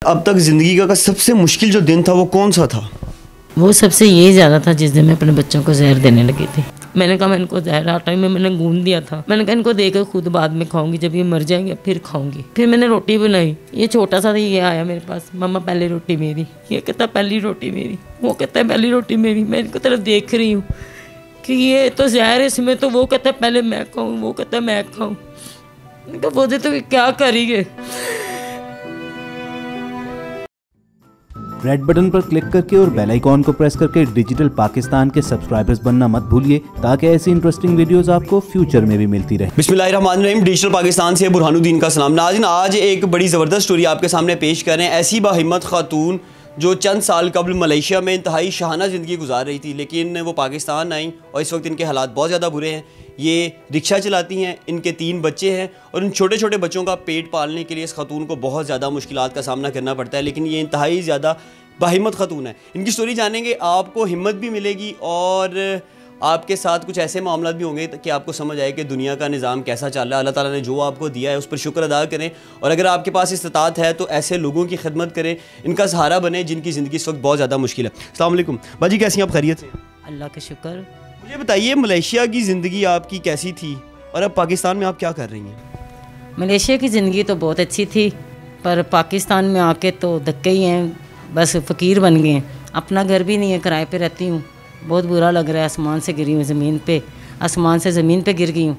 अब तक ज़िंदगी का सबसे मुश्किल जो दिन था वो कौन सा था? वो सबसे ये ज़्यादा था जिस दिन मैं अपने बच्चों को जहर देने लगी थी। मैंने कहा मैं इनको जहर आटा में मैंने गूंद दिया था। मैंने कहा इनको देकर खुद बाद में खाऊंगी, जब ये मर जाएंगे फिर खाऊंगी। फिर मैंने रोटी बनाई, ये छोटा सा था, ये आया मेरे पास, मम्मा पहली रोटी मेरी। ये कहता पहली रोटी मेरी, वो कहता है पहली रोटी मेरी। मैं इनको तरफ देख रही हूँ कि ये तो जहर है इसमें, तो वो कहता है पहले मैं खाऊँ, वो कहता है मैं खाऊँ। वो तो क्या करेंगे। रेड बटन पर क्लिक करके और बेल आइकॉन को प्रेस करके डिजिटल पाकिस्तान के सब्सक्राइबर्स बनना मत भूलिए, ताकि ऐसी इंटरेस्टिंग वीडियोस आपको फ्यूचर में भी मिलती रहे। बिस्मिल्लाहिर्रहमानिर्रहीम। डिजिटल पाकिस्तान से बुरहानुद्दीन का सलाम। नाज़रीन, आज एक बड़ी ज़बरदस्त स्टोरी आपके सामने पेश कर रहे हैं। ऐसी बाहिम्मत खातून जो चंद साल कबल मलेशिया में इंतहाई शाहाना ज़िंदगी गुजार रही थी, लेकिन वो पाकिस्तान आई और इस वक्त इनके हालात बहुत ज़्यादा बुरे हैं। ये रिक्शा चलाती हैं, इनके 3 बच्चे हैं और इन छोटे छोटे बच्चों का पेट पालने के लिए इस खातून को बहुत ज़्यादा मुश्किलात का सामना करना पड़ता है, लेकिन ये इंतहाई ज़्यादा बाहिम्मत खातून है। इनकी स्टोरी जानेंगे, आपको हिम्मत भी मिलेगी और आपके साथ कुछ ऐसे मामला भी होंगे कि आपको समझ आए कि दुनिया का निज़ाम कैसा चल रहा है। अल्लाह ताला ने जो आपको दिया है उस पर शुक्र अदा करें, और अगर आपके पास इस्तात है तो ऐसे लोगों की खिदमत करें, इनका सहारा बने जिनकी ज़िंदगी इस वक्त बहुत ज़्यादा मुश्किल है। अस्सलाम वालेकुम बाजी, कैसी हैं आप? खैरियत से? अल्लाह का शुक्र। मुझे बताइए, मलेशिया की ज़िंदगी आपकी कैसी थी और अब पाकिस्तान में आप क्या कर रही हैं? मलेशिया की ज़िंदगी तो बहुत अच्छी थी, पर पाकिस्तान में आके तो धक्के ही हैं, बस फ़कीर बन गए हैं। अपना घर भी नहीं है, किराए पे रहती हूँ। बहुत बुरा लग रहा है, आसमान से गिरी हूँ ज़मीन पे, आसमान से ज़मीन पे गिर गई हूँ।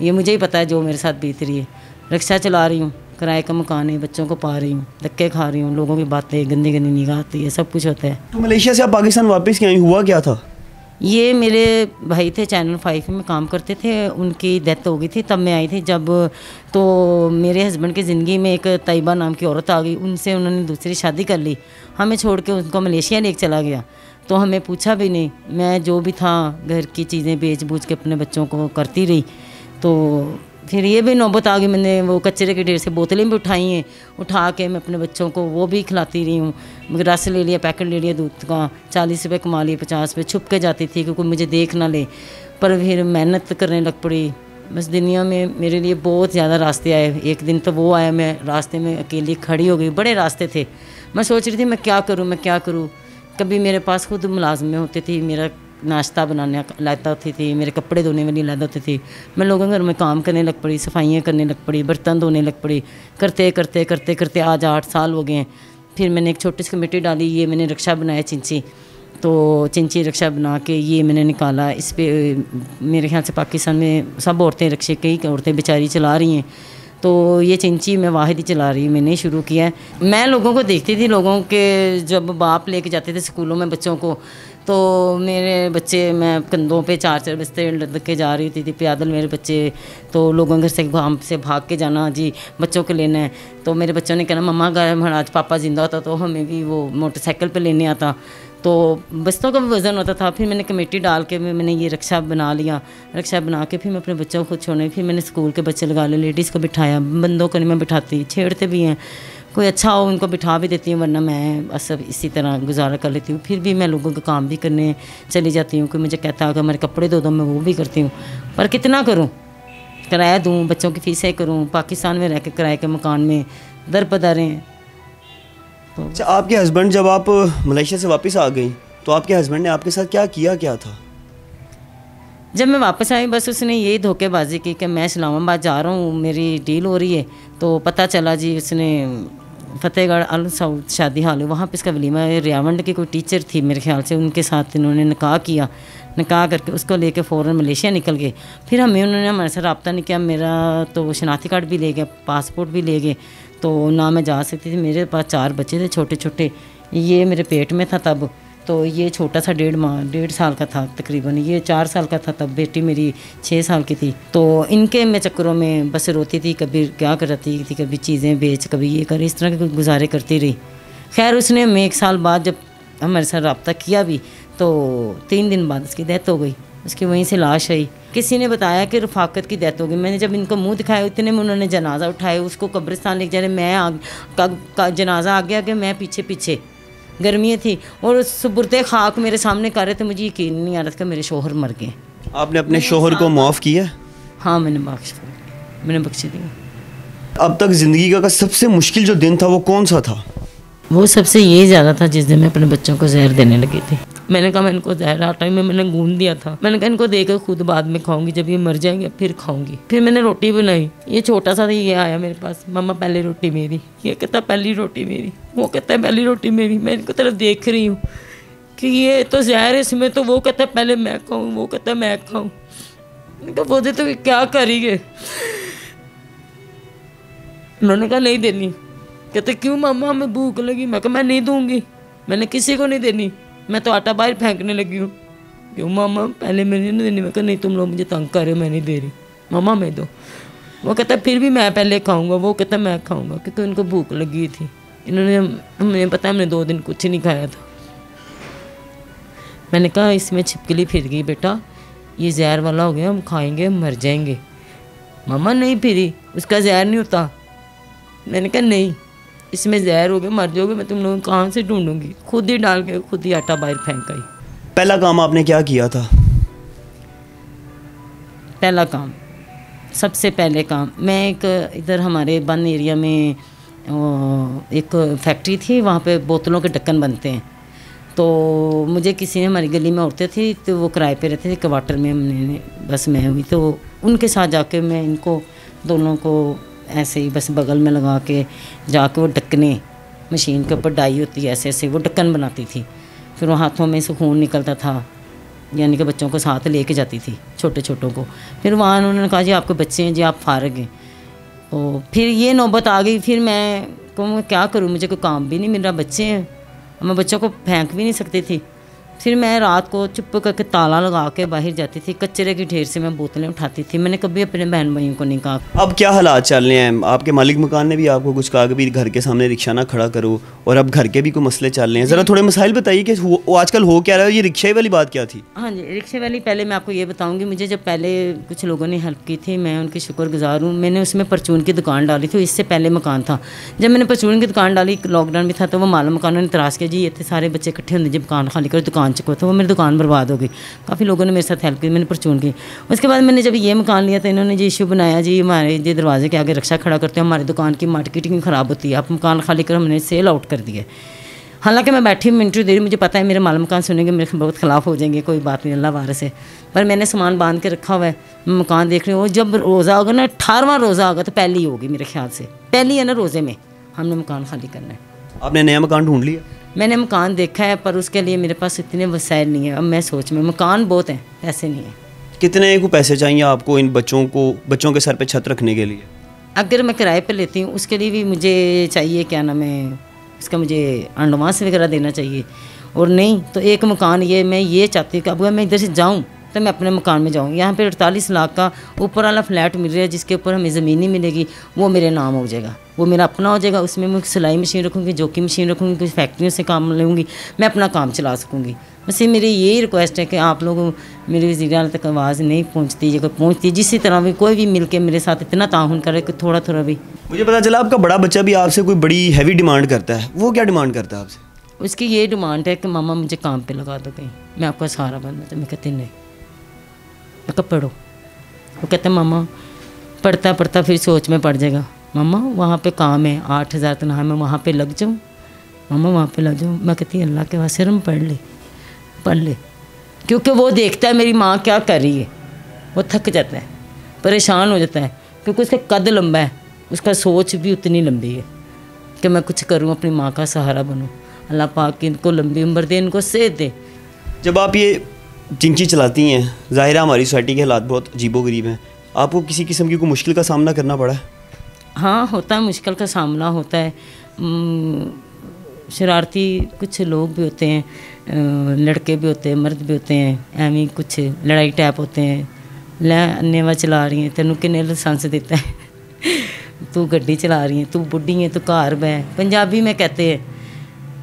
ये मुझे ही पता है जो मेरे साथ बीत रही है। रिक्शा चला रही हूँ, किराए का मकान है, बच्चों को पा रही हूँ, धक्के खा रही हूँ, लोगों की बातें, गंदी गंदी निगाह आती है, सब कुछ होता है। तो मलेशिया से आप पाकिस्तान वापस क्यों आई? हुआ क्या था? ये मेरे भाई थे, चैनल 5 में काम करते थे, उनकी डेथ हो गई थी, तब मैं आई थी। जब तो मेरे हस्बैंड की ज़िंदगी में एक तैयबा नाम की औरत आ गई, उनसे उन्होंने दूसरी शादी कर ली, हमें छोड़ के उनको मलेशिया लेके चला गया। तो हमें पूछा भी नहीं, मैं जो भी था घर की चीज़ें बेच बूझ के अपने बच्चों को करती रही। तो फिर ये भी नौबत आ गई, मैंने वो कचरे के ढेर से बोतलें भी उठाई हैं, उठा के मैं अपने बच्चों को वो भी खिलाती रही हूँ। रस ले लिया, पैकेट ले लिया दूध का, 40 रुपये कमा लिए, 50 रुपये छुप के जाती थी क्योंकि मुझे देख ना ले। पर फिर मेहनत करने लग पड़ी। बस दुनिया में मेरे लिए बहुत ज़्यादा रास्ते आए। एक दिन तो वो आया, मैं रास्ते में अकेली खड़ी हो गई। बड़े रास्ते थे, मैं सोच रही थी मैं क्या करूँ, मैं क्या करूँ। कभी मेरे पास खुद मुलाजमें होती थी, मेरा नाश्ता बनाने लाता होती थी, मेरे कपड़े धोने वाली लाता होती थी। मैं लोगों के घर में काम करने लग पड़ी, सफाइयाँ करने लग पड़ी, बर्तन धोने लग पड़ी। करते करते करते करते आज 8 साल हो गए हैं। फिर मैंने एक छोटी सी कमेटी डाली, ये मैंने रिक्शा बनाया चिंची। तो चिंची रिक्शा बना के ये मैंने निकाला। इस पर मेरे ख्याल से पाकिस्तान में सब औरतें रिक्शे, कई औरतें बेचारी चला रही हैं। तो ये चिंची मैं वाहिद ही चला रही हूँ, मैंने शुरू किया है। मैं लोगों को देखती थी, लोगों के जब बाप लेके जाते थे स्कूलों में बच्चों को, तो मेरे बच्चे, मैं कंधों पे 4-4 बस्ते लद के जा रही थी पैदल मेरे बच्चे। तो लोगों घर से गांव से भाग के जाना, जी बच्चों को लेना है। तो मेरे बच्चों ने कहना मम्मा अगर आज पापा जिंदा होता तो हमें भी वो मोटरसाइकिल पे लेने आता। तो बस्तों का भी वज़न होता था। फिर मैंने कमेटी डाल के मैंने ये रिक्शा बना लिया। रिक्शा बना के फिर मैं अपने बच्चों को खुद छोड़ने, फिर मैंने स्कूल के बच्चे लगा लिए, लेडीज़ को बिठाया, बंदों को नहीं मैं बिठाती, छेड़ते भी हैं, कोई अच्छा हो उनको बिठा भी देती हूँ, वरना मैं बस सब इसी तरह गुजारा कर लेती हूँ। फिर भी मैं लोगों का काम भी करने चली जाती हूँ। कोई मुझे कहता है अगर मेरे कपड़े धो दो, मैं वो भी करती हूँ। पर कितना करूँ, किराया दूँ, बच्चों की फ़ीसें करूँ, पाकिस्तान में रह के किराए के मकान में दर पदारें। तो अच्छा, आपके हस्बैंड जब आप मलेशिया से वापस आ गई तो आपके हस्बैंड ने आपके साथ क्या था? जब मैं वापस आई बस उसने यही धोखेबाजी की कि मैं इस्लामाबाद जा रहा हूँ, मेरी डील हो रही है। तो पता चला जी उसने फतेहगढ़ अल सऊद शादी हाल है, वहाँ पे इसका वलीमा है। रियावंड की कोई टीचर थी मेरे ख्याल से, उनके साथ इन्होंने निकाह किया। निकाह करके उसको लेके फ़ौरन मलेशिया निकल गए। फिर उन्होंने हमारे साथ रब्ता नहीं किया। मेरा तो शनाख्ती कार्ड भी ले गया, पासपोर्ट भी ले गए, तो ना मैं जा सकती थी। मेरे पास 4 बच्चे थे छोटे छोटे, ये मेरे पेट में था तब। तो ये छोटा सा 1.5 साल का था तकरीबन, ये 4 साल का था तब, बेटी मेरी 6 साल की थी। तो इनके मैं चक्करों में बस रोती थी, कभी क्या करती थी, कभी चीज़ें बेच, कभी ये कर, इस तरह के गुजारे करती रही। खैर उसने हमें 1 साल बाद जब हमारे साथ रब्ता किया भी, तो 3 दिन बाद उसकी डेथ हो गई। उसकी वहीं से लाश आई। किसी ने बताया कि रफ़ाकत की डेथ हो गई। मैंने जब इनको मुंह दिखाया इतने में उन्होंने जनाजा उठाया, उसको कब्रिस्तान लेके जा रहे, मैं जनाजा आ गया कि मैं पीछे पीछे, गर्मियाँ थी और सुबुरते खाक मेरे सामने कर रहे थे। मुझे यकीन नहीं आ रहा था कि मेरे शोहर मर गए। आपने अपने शोहर को माफ़ किया? हाँ मैंने बख्श दिया। अब तक ज़िंदगी का सबसे मुश्किल जो दिन था वो कौन सा था? वो सबसे ये ज़्यादा था जिस दिन मैं अपने बच्चों को जहर देने लगी थी। मैंने कहा मैं इनको जहर आटा में मैंने गूंद दिया था। मैंने कहा इनको देकर खुद बाद में खाऊंगी, जब ये मर जाएंगे फिर खाऊंगी। फिर मैंने रोटी बनाई, ये छोटा सा था, ये आया मेरे पास, मम्मा पहली रोटी मेरी। ये कहता पहली रोटी मेरी, वो कहता है पहली रोटी मेरी। मैं इनको तरफ देख रही हूँ कि ये तो जहर है इसमें, तो वो कहता है पहले मैं खाऊँ, वो कहता है मैं खाऊँ। तो बोलते तो क्या करेंगे। उन्होंने कहा नहीं देनी। कहते क्यों मम्मा हमें भूख लगी। मैं कहा मैं नहीं दूंगी, मैंने किसी को नहीं देनी, मैं तो आटा बाहर फेंकने लगी हूँ। क्यों मामा पहले मैंने नहीं देनी। मैं कहा नहीं तुम लोग मुझे तंग कर रहे हो, मैं नहीं दे रही, मामा मैं दो। वो कहता फिर भी मैं पहले खाऊंगा, वो कहता मैं खाऊंगा, क्योंकि उनको भूख लगी थी। इन्होंने, मुझे पता है हमने 2 दिन कुछ नहीं खाया था। मैंने कहा इसमें छिपकली फिर गई बेटा, ये जहर वाला हो गया, हम खाएंगे मर जाएंगे। मामा नहीं फिरी, उसका जहर नहीं होता। मैंने कहा नहीं इसमें जहर हो गया, मर जाओगे, मैं तुम लोगों को कहाँ से ढूंढूंगी। खुद ही डाल के खुद ही आटा बाहर फेंक आई। पहला काम आपने क्या किया था? पहला काम, सबसे पहले काम, मैं एक इधर हमारे बन एरिया में एक फैक्ट्री थी, वहाँ पे बोतलों के ढक्कन बनते हैं। तो मुझे किसी ने, हमारी गली में औरतें थी तो वो किराए पे रहते थे, क्वार्टर में हमने बस मैं हुई, तो उनके साथ जाके मैं इनको दोनों को ऐसे ही बस बगल में लगा के जाके वो ढक्कने, मशीन के ऊपर डाई होती है ऐसे ऐसे, वो ढक्कन बनाती थी। फिर वो हाथों में से खून निकलता था, यानी कि बच्चों को साथ लेके जाती थी, छोटे छोटों को। फिर वहाँ उन्होंने कहा जी आपके बच्चे हैं जी, आप फारग हैं। तो फिर ये नौबत आ गई, फिर मैं क्या करूँ, मुझे कोई काम भी नहीं मिल रहा, बच्चे हैं, मैं बच्चों को फेंक भी नहीं सकती थी। फिर मैं रात को चुप करके ताला लगा के बाहर जाती थी, कचरे की ढेर से मैं बोतलें उठाती थी। मैंने कभी अपने बहन भाइयों को नहीं कहा। अब क्या हालात चल रहे हैं? आपके मालिक मकान ने भी आपको कुछ कहा कि भी घर के सामने रिक्शा ना खड़ा करो, और अब घर के भी कोई मसले चल रहे हैं। ज़रा थोड़े मसाइल बताइए कि वो आजकल हो क्या रहा है। ये रिक्शे वाली बात क्या थी? हाँ जी, रिक्शे वाली पहले मैं आपको ये बताऊँगी। मुझे जब पहले कुछ लोगों ने हेल्प की थी, मैं उनकी शुक्रगुजार हूँ। मैंने उसमें परचून की दुकान डाली थी, इससे पहले मकान था। जब मैंने परचून की दुकान डाली, लॉकडाउन भी था, तो वो माला मकानों ने तराश किया जी ये सारे बच्चे इकट्ठे होंगे, जब दुकान खाली करो दुकान चुको, तो वो मेरी दुकान बर्बाद हो गई। काफ़ी लोगों ने मेरे साथ हेल्प की, मैंने परचून की। उसके बाद मैंने जब ये मकान लिया तो इन्होंने जी इशू बनाया जी हमारे जी दरवाजे के आगे रिक्शा खड़ा करते हैं, हमारी दुकान की मार्केटिंग ख़राब होती है, आप मकान खाली कर, हमने सेल आउट कर दिया। हालांकि मैं बैठी इंटरव्यू दे रही, मुझे पता है मेरे माल मकान सुनेंगे, मेरे बहुत खिलाफ हो जाएंगे, कोई बात नहीं, अल्लाह वारिस है। पर मैंने सामान बांध के रखा हुआ है, मैं मकान देख रही हूँ। जब रोज़ा होगा ना, 18वां रोज़ा होगा तो पहली होगी मेरे ख्याल से, पहली है ना रोज़े में, हमने मकान खाली करना है। आपने नया मकान ढूंढ लिया? मैंने मकान देखा है, पर उसके लिए मेरे पास इतने वसाइल नहीं है। अब मैं सोच में, मकान बहुत हैं, पैसे नहीं है। कितने को पैसे चाहिए आपको इन बच्चों के सर पे छत रखने के लिए? अगर मैं किराए पे लेती हूँ उसके लिए भी मुझे चाहिए, क्या नाम है इसका, मुझे एडवांस वगैरह देना चाहिए। और नहीं तो एक मकान, ये मैं ये चाहती हूँ कि अब मैं इधर से जाऊँ तो मैं अपने मकान में जाऊँ। यहाँ पे 48 लाख का ऊपर वाला फ्लैट मिल रहा है, जिसके ऊपर हमें ज़मीन नहीं मिलेगी, वो मेरे नाम हो जाएगा, वो मेरा अपना हो जाएगा। उसमें मैं सिलाई मशीन रखूँगी, जोकी मशीन रखूँगी, कुछ फैक्ट्रियों से काम लूँगी, मैं अपना काम चला सकूँगी। बस ये मेरी यही रिक्वेस्ट है कि आप लोग, मेरी वज़ीर तक आवाज़ नहीं पहुँचती, ये पहुँचती जिस तरह भी कोई भी मिल के मेरे साथ इतना ताउन करे कि थोड़ा थोड़ा भी। मुझे पता चला आपका बड़ा बच्चा भी आपसे कोई बड़ी हैवी डिमांड करता है, वो क्या डिमांड करता है आपसे? उसकी ये डिमांड है कि मामा मुझे काम पे लगा दो कहीं, मैं आपका सहारा बनना। तो मैं कहती नहीं, मैं कब पढ़ो। वो कहते मामा पढ़ता पढ़ता फिर सोच में पड़ जाएगा, मामा वहाँ पे काम है 8000 तनख्वाह, मैं वहाँ पे लग जाऊँ, मामा वहाँ पे लग जाऊँ। मैं कहती अल्लाह के वास्ते हम पढ़ ले, क्योंकि वो देखता है मेरी माँ क्या कर रही है, वो थक जाता है, परेशान हो जाता है, क्योंकि उसका कद लंबा है, उसका सोच भी उतनी लंबी है कि मैं कुछ करूँ, अपनी माँ का सहारा बनूँ। अल्लाह पाक इनको लंबी उम्र दे, इनको सेहत दे। जब आप ये चिंकी चलाती हैं, ज़ाहिर है हमारी सोसाइटी के हालात बहुत अजीबोगरीब हैं, आपको किसी किस्म की कोई मुश्किल का सामना करना पड़ा है? हाँ होता है, मुश्किल का सामना होता है। शरारती कुछ लोग भी होते हैं, लड़के भी होते हैं, मर्द भी होते हैं, एवं कुछ लड़ाई टाइप होते हैं। लै अन्नेवा चला रही हैं, तेनू किन्ने लाइसेंस देता है तू गड्डी चला रही है, तू बुढ़ी है, तू घर बह। पंजाबी में कहते हैं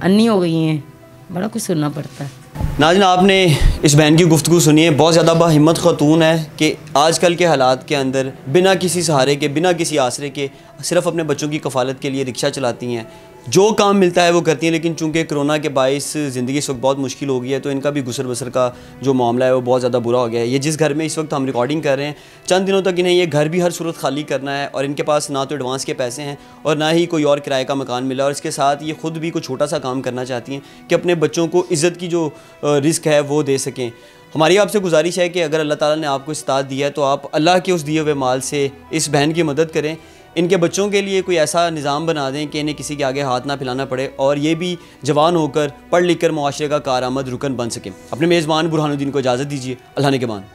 अन्नी हो गई हैं, बड़ा कुछ सुनना पड़ता है। नाज़रीन, आपने इस बहन की गुफ्तगू सुनी है, बहुत ज़्यादा बाहिम्मत ख़तून है कि आजकल के हालात के अंदर बिना किसी सहारे के, बिना किसी आसरे के, सिर्फ अपने बच्चों की कफ़ालत के लिए रिक्शा चलाती हैं। जो काम मिलता है वो करती हैं, लेकिन चूंकि कोरोना के बायस ज़िंदगी इस वक्त बहुत मुश्किल हो गई है, तो इनका भी गुसर बसर का जो मामला है वो बहुत ज़्यादा बुरा हो गया है। ये जिस घर में इस वक्त हम रिकॉर्डिंग कर रहे हैं, चंद दिनों तक इन्हें ये घर भी हर सूरत खाली करना है, और इनके पास ना तो एडवांस के पैसे हैं और ना ही कोई और किराए का मकान मिला, और इसके साथ ये ख़ुद भी कोई छोटा सा काम करना चाहती हैं कि अपने बच्चों को इज़्ज़त की जो रिस्क है वो दे सकें। हमारी आपसे गुजारिश है कि अगर अल्लाह ताला ने आपको इस्तात दिया है तो आप अल्लाह के उस दिए हुए माल से इस बहन की मदद करें। इनके बच्चों के लिए कोई ऐसा निज़ाम बना दें कि इन्हें किसी के आगे हाथ ना फैलाना पड़े, और ये भी जवान होकर पढ़ लिख कर मुआशरे का कारआमद रुकन बन सकें। अपने मेज़बान बुरहानुद्दीन को इजाज़त दीजिए। अल्लाह ने के मान।